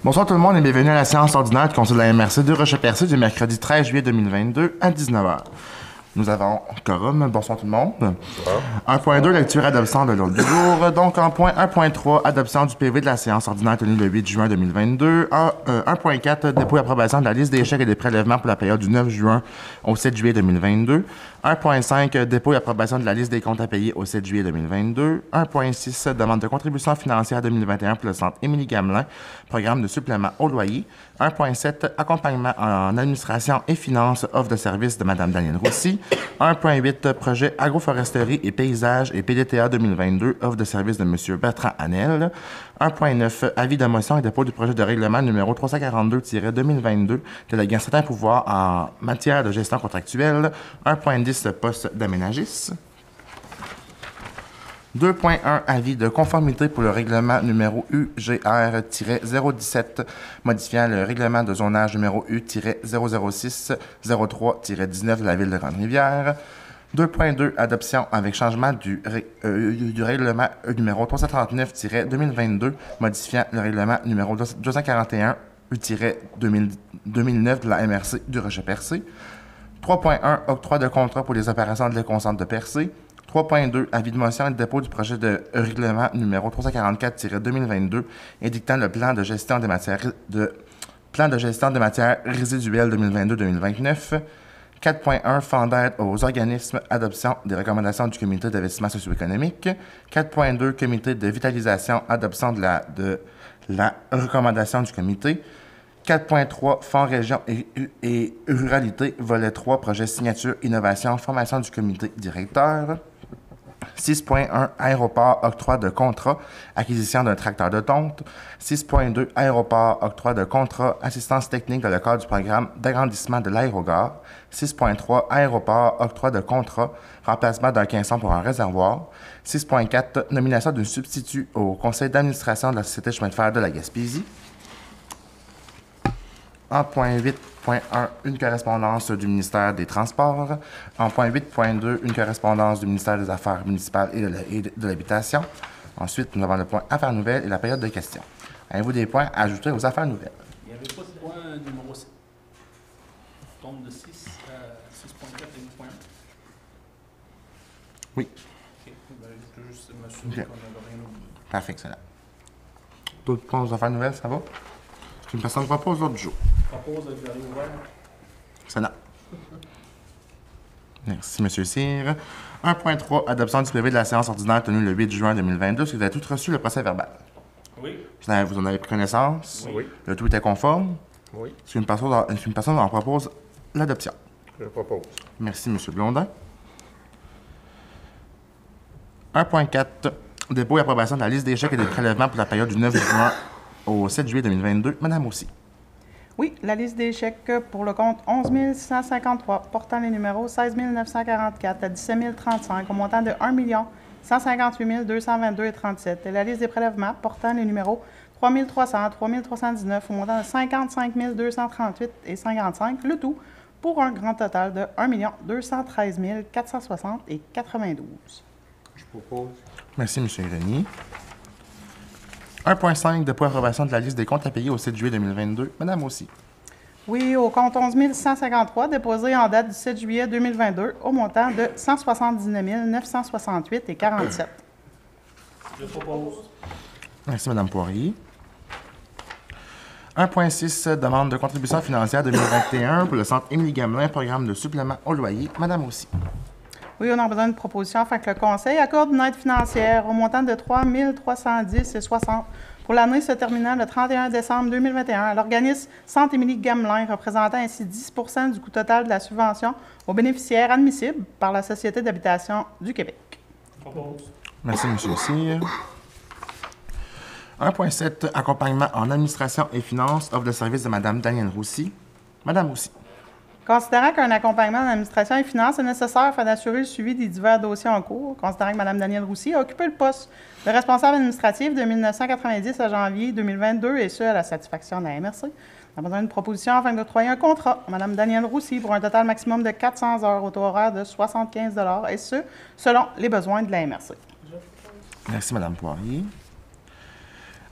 Bonsoir tout le monde et bienvenue à la séance ordinaire du Conseil de la MRC de Rocher-Percé du mercredi 13 juillet 2022 à 19h. Nous avons quorum. Bonsoir tout le monde. Bonsoir. 1.2, lecture et adoption de l'ordre du jour. Donc, en point 1.3, adoption du PV de la séance ordinaire tenue le 8 juin 2022. 1.4, dépôt et approbation de la liste des chèques et des prélèvements pour la période du 9 juin au 7 juillet 2022. 1.5, dépôt et approbation de la liste des comptes à payer au 7 juillet 2022. 1.6, demande de contribution financière 2021 pour le centre Émilie-Gamelin, programme de supplément au loyer. 1.7, accompagnement en administration et finances, offre de services de Mme Danielle Roussy. 1.8, projet agroforesterie et paysage et PDTA 2022, offre de services de M. Bertrand Hanel. 1.9, avis de motion et dépôt du projet de règlement numéro 342-2022, déléguant certains pouvoirs en matière de gestion contractuelle. 1.10, poste d'aménagiste. 2.1, avis de conformité pour le règlement numéro UGR-017, modifiant le règlement de zonage numéro U-006-03-19 de la Ville de Grande-Rivière. 2.2, adoption avec changement du règlement numéro 339-2022, modifiant le règlement numéro 241 U-2009 de la MRC du Rocher-Percé. 3.1, octroi de contrat pour les opérations de l'éconcentre de Percé. 3.2, avis de motion et de dépôt du projet de règlement numéro 344-2022, indiquant le plan de gestion des matières résiduelles 2022-2029. 4.1, fonds d'aide aux organismes, adoption des recommandations du comité d'investissement socio-économique. 4.2, comité de vitalisation, adoption de la recommandation du comité. 4.3, fonds région et ruralité, volet 3, projet signature, innovation, formation du comité directeur. 6.1, aéroport, octroi de contrat, acquisition d'un tracteur de tonte. 6.2, aéroport, octroi de contrat, assistance technique dans le cadre du programme d'agrandissement de l'aérogare. 6.3, aéroport, octroi de contrat, remplacement d'un caisson pour un réservoir. 6.4, nomination d'un substitut au conseil d'administration de la Société chemin de fer de la Gaspésie. En point 8.1, une correspondance du ministère des Transports. En point 8.2, une correspondance du ministère des Affaires municipales et de l'Habitation. Ensuite, nous avons le point Affaires nouvelles et la période de questions. Avez-vous des points à ajouter aux Affaires nouvelles? Il n'y avait pas de point numéro 7. On tombe de 6 à 6.4 et 8.1. Oui. OK. Ben, je veux juste m'assurer qu'on n'avait rien oublié. Parfait, excellent. D'autres points aux Affaires nouvelles, ça va? C'est une personne qui propose l'ordre du jour. Propose de garder ouvert. Excellent. Merci, M. Cyr. 1.3, adoption du PV de la séance ordinaire tenue le 8 juin 2022. Est-ce que vous avez tous reçu le procès verbal? Oui. Vous en avez pris connaissance? Oui. Le tout était conforme? Oui. Est-ce qu'une personne en propose l'adoption? Je propose. Merci, M. Blondin. 1.4, dépôt et approbation de la liste des chèques et des prélèvements pour la période du 9 juin au 7 juillet 2022. Madame aussi. Oui, la liste des chèques pour le compte 11 653, portant les numéros 16 944 à 17 035, au montant de 1 158 222,37. Et la liste des prélèvements portant les numéros 3 300 3 319, au montant de 55 238,55, le tout pour un grand total de 1 213 460,92. Je propose. Merci, M. Grenier. 1.5, dépôt et approbation de la liste des comptes à payer au 7 juillet 2022. Madame aussi. Oui, au compte 11 153, déposé en date du 7 juillet 2022, au montant de 179 968,47. Je propose. Merci, Mme Poirier. 1.6, demande de contribution financière 2021 pour le centre Émilie-Gamelin, programme de supplément au loyer. Madame aussi. Oui, on a besoin d'une proposition afin que le Conseil accorde une aide financière au montant de 3 310,60 pour l'année se terminant le 31 décembre 2021 à l'organisme Centre Émilie-Gamelin, représentant ainsi 10 du coût total de la subvention aux bénéficiaires admissibles par la Société d'habitation du Québec. Je propose. Merci, M. Cyr. 1.7, accompagnement en administration et finances, offre de service de Mme Danielle Roussy. Madame Roussy. Considérant qu'un accompagnement en administration et finances est nécessaire afin d'assurer le suivi des divers dossiers en cours, considérant que Mme Danielle Roussy a occupé le poste de responsable administratif de 1990 à janvier 2022, et ce, à la satisfaction de la MRC, on a besoin d'une proposition afin d'octroyer un contrat à Mme Danielle Roussy pour un total maximum de 400 heures au taux horaire de 75 $, et ce, selon les besoins de la MRC. Merci, Mme Poirier.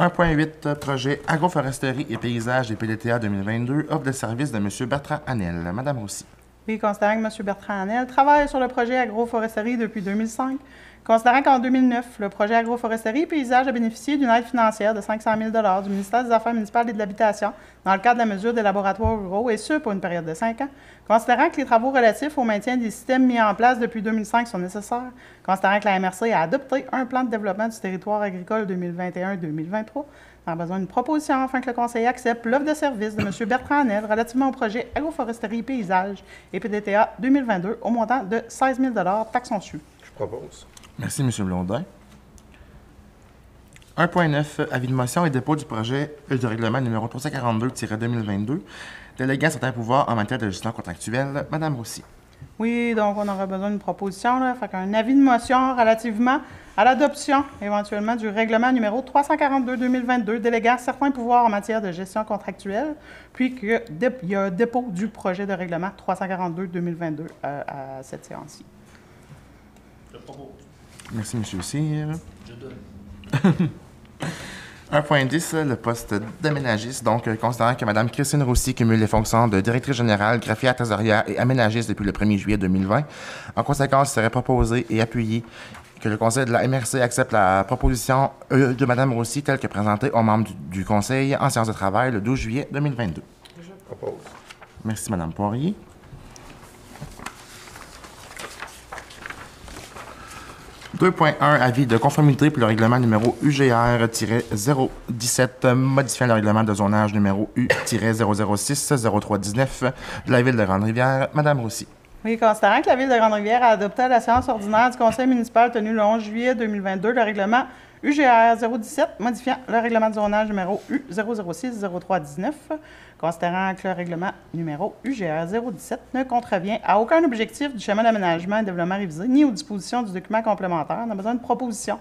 1.8, projet agroforesterie et paysage des PDTA 2022, offre de service de M. Bertrand Hanel. Madame Roussy. Oui, considérant que M. Bertrand Hanel travaille sur le projet agroforesterie depuis 2005, considérant qu'en 2009, le projet agroforesterie et paysage a bénéficié d'une aide financière de 500 000 $ du ministère des Affaires municipales et de l'Habitation dans le cadre de la mesure des laboratoires ruraux, et ce, pour une période de 5 ans, considérant que les travaux relatifs au maintien des systèmes mis en place depuis 2005 sont nécessaires, considérant que la MRC a adopté un plan de développement du territoire agricole 2021-2023, on a besoin d'une proposition afin que le conseil accepte l'offre de service de M. Bertrand Hanel relativement au projet agroforesterie et paysage et PDTA 2022 au montant de 16 000 $, taxes en su. Je propose. Merci, M. Blondin. 1.9, avis de motion et dépôt du projet de règlement numéro 342-2022, déléguant certains pouvoirs en matière de gestion contractuelle. Madame Roussy. Oui, donc on aurait besoin d'une proposition, là, fait qu'un avis de motion relativement à l'adoption éventuellement du règlement numéro 342-2022, déléguant certains pouvoirs en matière de gestion contractuelle, puis qu'il y a un dépôt du projet de règlement 342-2022 à cette séance-ci. Je propose. Merci, M. Cyr. Je donne. 1.10, le poste d'aménagiste. Donc, considérant que Mme Christine Roussy cumule les fonctions de directrice générale, greffière trésorière et aménagiste depuis le 1er juillet 2020, en conséquence, il serait proposé et appuyé que le conseil de la MRC accepte la proposition de Mme Roussy telle que présentée aux membres du conseil en séance de travail le 12 juillet 2022. Je propose. Merci, Mme Poirier. 2.1, avis de conformité pour le règlement numéro UGR-017, modifiant le règlement de zonage numéro U-006-0319 de la Ville de Grande-Rivière. Madame Roussy. Oui, considérant que la Ville de Grande-Rivière a adopté à la séance ordinaire du conseil municipal tenue le 11 juillet 2022 le règlement UGR 017, modifiant le règlement de zonage numéro U-006-0319, considérant que le règlement numéro UGR 017 ne contrevient à aucun objectif du schéma d'aménagement et de développement révisé, ni aux dispositions du document complémentaire, on a besoin de proposition,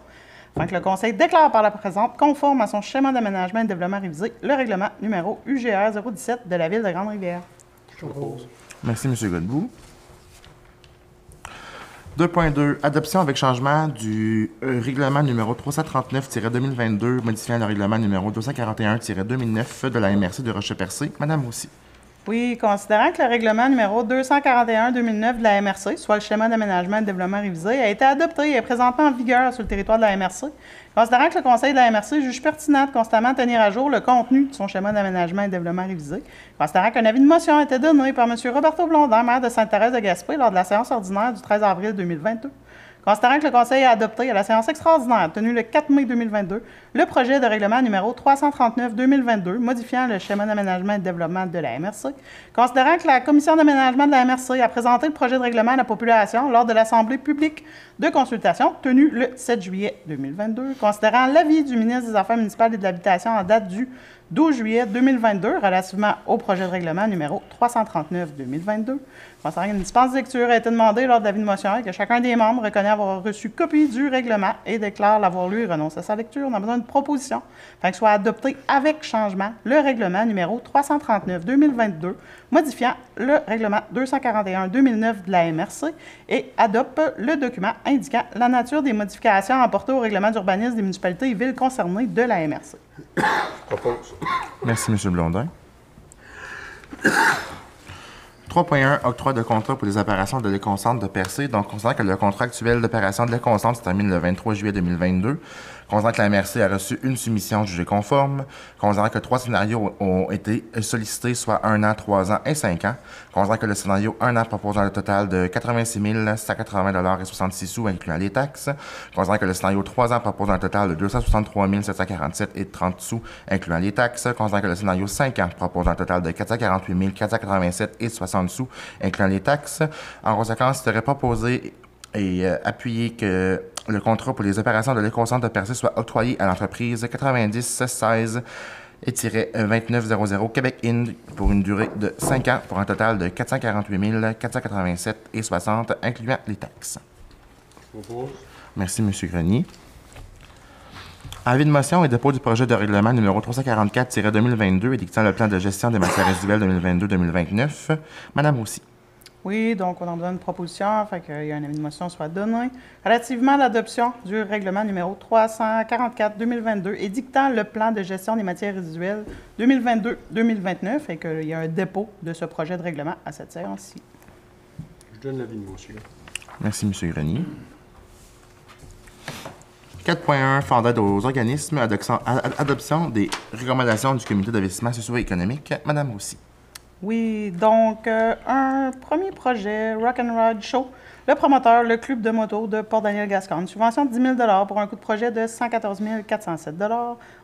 afin que le conseil déclare par la présente, conforme à son schéma d'aménagement et de développement révisé, le règlement numéro UGR 017 de la Ville de Grande-Rivière. Je propose. Merci, M. Godbout. 2.2, adoption avec changement du règlement numéro 339-2022, modifiant le règlement numéro 241-2009 de la MRC de Rocher-Percé. Madame Roussy. Oui, considérant que le règlement numéro 241-2009 de la MRC, soit le schéma d'aménagement et de développement révisé, a été adopté et est présentement en vigueur sur le territoire de la MRC, considérant que le conseil de la MRC juge pertinent de constamment tenir à jour le contenu de son schéma d'aménagement et de développement révisé, considérant qu'un avis de motion a été donné par M. Roberto Blondin, maire de Sainte-Thérèse-de-Gaspé, lors de la séance ordinaire du 13 avril 2022, considérant que le conseil a adopté à la séance extraordinaire tenue le 4 mai 2022 le projet de règlement numéro 339-2022 modifiant le schéma d'aménagement et de développement de la MRC, considérant que la commission d'aménagement de la MRC a présenté le projet de règlement à la population lors de l'assemblée publique de consultation tenue le 7 juillet 2022, considérant l'avis du ministre des Affaires municipales et de l'Habitation en date du 12 juillet 2022 relativement au projet de règlement numéro 339-2022. Considérant qu'une dispense de lecture a été demandée lors de l'avis de motion et que chacun des membres reconnaît avoir reçu copie du règlement et déclare l'avoir lu et renonce à sa lecture, on a besoin de proposition afin que soit adopté avec changement le règlement numéro 339-2022 modifiant le règlement 241-2009 de la MRC et adopte le document indiquant la nature des modifications apportées au règlement d'urbanisme des municipalités et villes concernées de la MRC. Je propose. Merci, M. Blondin. 3.1, octroi de contrat pour les opérations de l'éconcentre de Percé. Donc, considérant que le contrat actuel d'opération de l'éconcentre se termine le 23 juillet 2022, considérant que la MRC a reçu une soumission jugée conforme, considérant que 3 scénarios ont été sollicités, soit 1 an, 3 ans et 5 ans, considérant que le scénario 1 an proposant le total de 86 180 66 sous, incluant les taxes, considérant que le scénario 3 ans propose un total de 263 747 et 30 sous, incluant les taxes, considérant que le scénario 5 ans propose un total de 448 487 et 60 sous, incluant les taxes. En conséquence, il serait proposé et appuyé que le contrat pour les opérations de l'éconcentre de Percé soit octroyé à l'entreprise 9016 et 2900 Québec Ind pour une durée de 5 ans pour un total de 448 487 et 60, incluant les taxes. Je propose. Merci, M. Grenier. Avis de motion et dépôt du projet de règlement numéro 344-2022 édictant le plan de gestion des matières résiduelles 2022-2029. Madame Roussy. Oui, donc on en donne une proposition, fait qu'il y a un avis de motion soit donné. Relativement à l'adoption du règlement numéro 344-2022 édictant le plan de gestion des matières résiduelles 2022-2029 et qu'il y a un dépôt de ce projet de règlement à cette séance-ci. Je donne l'avis de monsieur. Merci, M. Grenier. 4.1, fonds d'aide aux organismes, adoption des recommandations du comité d'investissement socio-économique. Madame Roussy. Oui, donc un premier projet, Rock'n'Ride Show. Le promoteur, le club de moto de Port-Daniel-Gascogne. Subvention de 10 000 pour un coût de projet de 114 407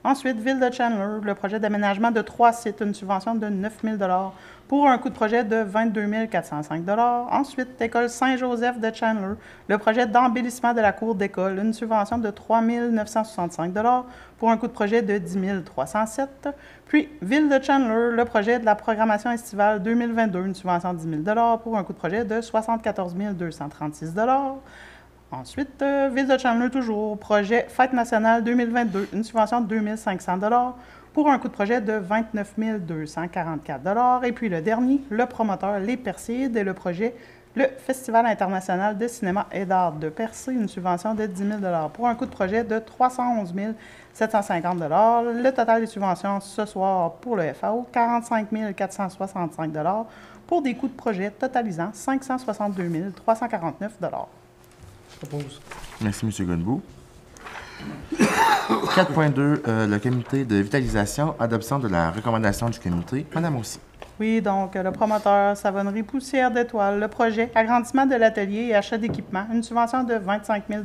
Ensuite, Ville de Chandler, le projet d'aménagement de 3 sites, une subvention de 9 000 pour un coût de projet de 22 405 Ensuite, École Saint-Joseph de Chandler, le projet d'embellissement de la cour d'école, une subvention de 3 965 pour un coût de projet de 10 307 Puis, Ville de Chandler, le projet de la programmation estivale 2022, une subvention de 10 000 pour un coût de projet de 74 236 Ensuite, Ville de Chandler toujours, projet Fête nationale 2022, une subvention de 2 500 pour un coût de projet de 29 244 Et puis le dernier, le promoteur Les Persides et le projet le Festival international de cinéma et d'art de Percé, une subvention de 10 000 pour un coût de projet de 311 750 Le total des subventions ce soir pour le FAO, 45 465 pour des coûts de projet totalisant 562 349 Je propose. Merci, M. Godbout. 4.2, le comité de vitalisation, adoption de la recommandation du comité. Madame aussi. Oui, donc le promoteur, Savonnerie Poussière d'Étoile, le projet, agrandissement de l'atelier et achat d'équipement, une subvention de 25 000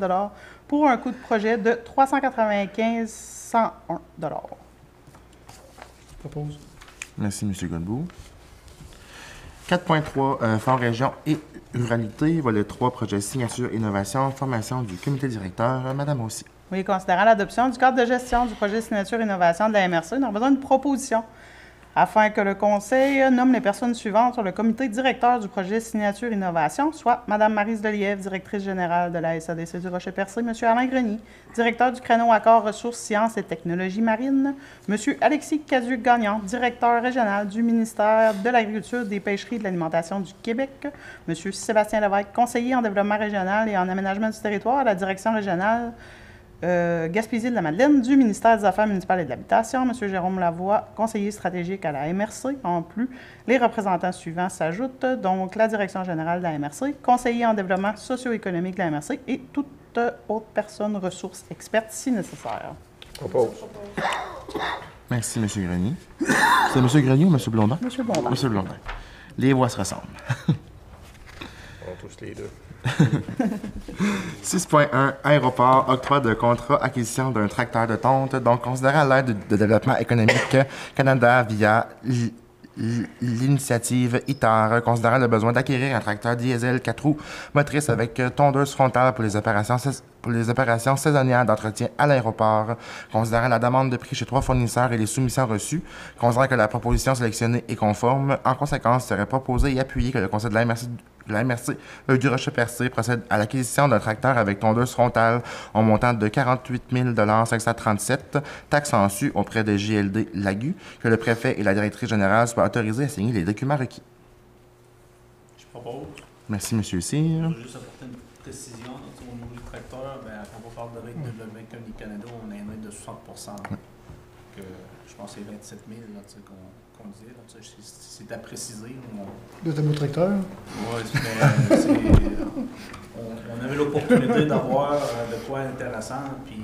pour un coût de projet de 395 101 Je propose. Merci, M. Godbout. 4.3, Fonds région et ruralité, volet 3, projet signature, innovation, formation du comité directeur. Madame aussi. Oui, considérant l'adoption du cadre de gestion du projet signature innovation de la MRC, nous avons besoin d'une proposition afin que le Conseil nomme les personnes suivantes sur le comité directeur du projet signature innovation, soit Mme Maryse Delièvre, directrice générale de la SADC du Rocher-Percé, M. Alain Grenier, directeur du créneau accord ressources, sciences et technologies marines, M. Alexis Cadieux-Gagnon, directeur régional du ministère de l'Agriculture, des Pêcheries et de l'Alimentation du Québec, M. Sébastien Lévesque, conseiller en développement régional et en aménagement du territoire à la direction régionale Gaspésie de la Madeleine, du ministère des Affaires municipales et de l'Habitation, M. Jérôme Lavoie, conseiller stratégique à la MRC. En plus, les représentants suivants s'ajoutent, donc la direction générale de la MRC, conseiller en développement socio-économique de la MRC et toute autre personne ressources expertes si nécessaire. Je propose. Merci, M. Grenier. C'est M. Grenier ou M. Blondin? M. Blondin. M. Blondin. Les voix se ressemblent. On tous les deux. 6.1, aéroport, octroi de contrat, acquisition d'un tracteur de tonte. Donc, considérant l'aide de développement économique Canada via l'initiative ITAR, considérant le besoin d'acquérir un tracteur diesel 4 roues motrices avec tondeuse frontale pour les opérations saisonnières d'entretien à l'aéroport, considérant la demande de prix chez 3 fournisseurs et les soumissions reçues, considérant que la proposition sélectionnée est conforme, en conséquence, serait proposé et appuyé que le Conseil de la MRC du Rocher-Percé procède à l'acquisition d'un tracteur avec tondeuse frontale au montant de 48 537, taxes en su auprès de JLD Lagu, que le préfet et la directrice générale soient autorisés à signer les documents requis. Je propose. Merci, M. Cyr. Je vais juste apporter une précision. Au niveau du tracteur, quand on parle de règle de développement économique Canada, on a un rate de 60 que je pense que c'est 27 000 qu'on disait. C'est à préciser. De tableau tracteur? Oui, on avait l'opportunité d'avoir de quoi intéressant, puis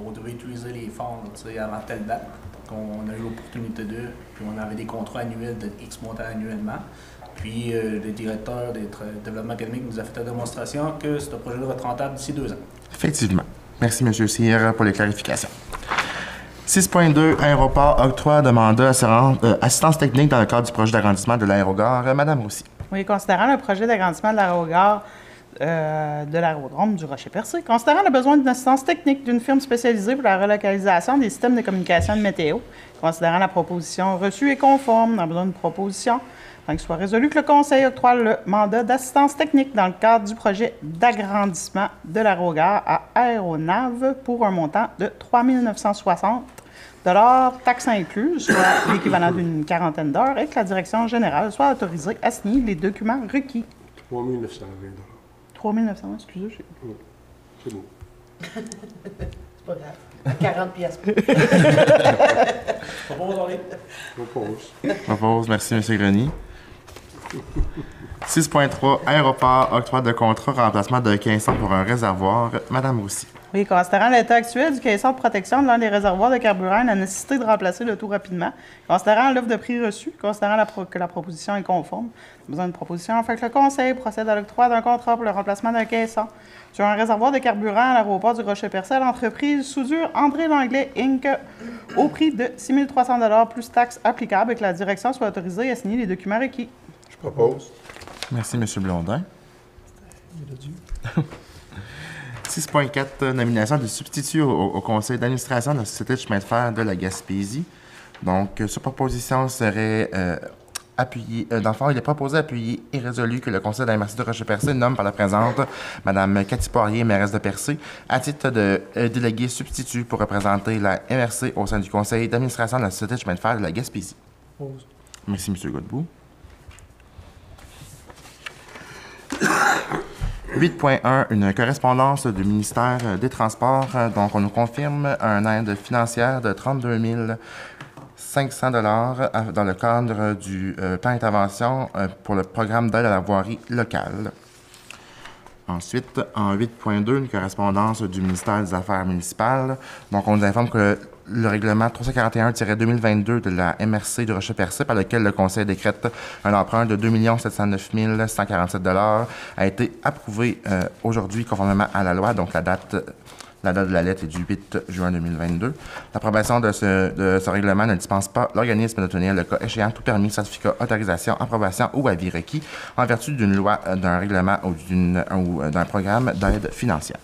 on devait utiliser les fonds avant telle date. Donc on a eu l'opportunité de, puis on avait des contrats annuels de X montant annuellement. Puis le directeur des développement économique nous a fait la démonstration que ce projet-là va être rentable d'ici 2 ans. Effectivement. Merci, M. Cyr, pour les clarifications. 6.2, aéroport, octroi de mandat, assistance technique dans le cadre du projet d'agrandissement de l'aérogare. Madame aussi. Oui, considérant le projet d'agrandissement de l'aérogare de l'aérodrome du Rocher-Percé, considérant le besoin d'une assistance technique d'une firme spécialisée pour la relocalisation des systèmes de communication de météo, considérant la proposition reçue et conforme, on a besoin d'une proposition, afin qu'il soit résolu que le Conseil octroie le mandat d'assistance technique dans le cadre du projet d'agrandissement de l'aérogare à Aéronave pour un montant de 3 960 taxes incluses, soit l'équivalent d'une quarantaine d'heures, et que la direction générale soit autorisée à signer les documents requis. 3 920 $. 3 900, excusez. C'est beau. C'est pas grave. À 40 pièces. Pas pour aujourd'hui. On pause. Propose, merci, M. Grenier. 6.3, aéroport, octroi de contrat, remplacement de caisson pour un réservoir. Madame Roussy. Oui, considérant l'état actuel du caisson de protection de l'un des réservoirs de carburant et la nécessité de remplacer le tout rapidement, considérant l'offre de prix reçue, considérant que la proposition est conforme, besoin de proposition afin que le Conseil procède à l'octroi d'un contrat pour le remplacement d'un caisson sur un réservoir de carburant à l'aéroport du Rocher-Percé à l'entreprise Soudure André Langlais Inc. au prix de 6 300 $ plus taxes applicables et que la direction soit autorisée à signer les documents requis. Je propose. Merci, M. Blondin. 6.4, nomination de substitut au conseil d'administration de la Société de chemin de fer de la Gaspésie. Donc, sur proposition serait appuyée. Dans le fond, il est proposé, appuyé et résolu que le conseil de la MRC de Rocher-Percé nomme par la présente Mme Cathy Poirier, mairesse de Percé, à titre de délégué substitut pour représenter la MRC au sein du conseil d'administration de la Société de chemin de fer de la Gaspésie. Pause. Merci, M. Godbout. 8.1, une correspondance du ministère des Transports. Donc, on nous confirme un aide financière de 32 500 $ dans le cadre du plan d'intervention pour le programme d'aide à la voirie locale. Ensuite, en 8.2, une correspondance du ministère des Affaires municipales. Donc, on nous informe que le règlement 341-2022 de la MRC de Rocher-Percé, par lequel le Conseil décrète un emprunt de 2 709 147 $, a été approuvé aujourd'hui conformément à la loi. Donc, la date de la lettre est du 8 juin 2022. L'approbation de ce règlement ne dispense pas l'organisme de tenir le cas échéant tout permis, certificat, autorisation, approbation ou avis requis en vertu d'une loi, d'un règlement ou d'un programme d'aide financière.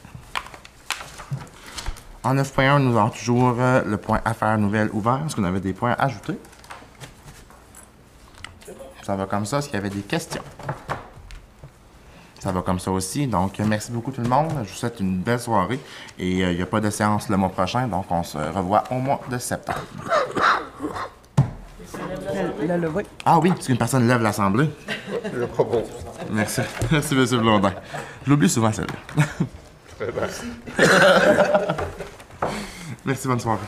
En 9.1, nous avons toujours le point affaires nouvelles ouvert. Est-ce qu'on avait des points à ajouter? Ça va comme ça. Est-ce qu'il y avait des questions? Ça va comme ça aussi. Donc, merci beaucoup tout le monde. Je vous souhaite une belle soirée. Et il n'y a pas de séance le mois prochain, donc on se revoit au mois de septembre. La levée. Ah oui, parce qu'une personne lève l'Assemblée. Je propose. Merci. Merci, M. Blondin. Je l'oublie souvent, celle-là. Très bien. Merci, bonne soirée.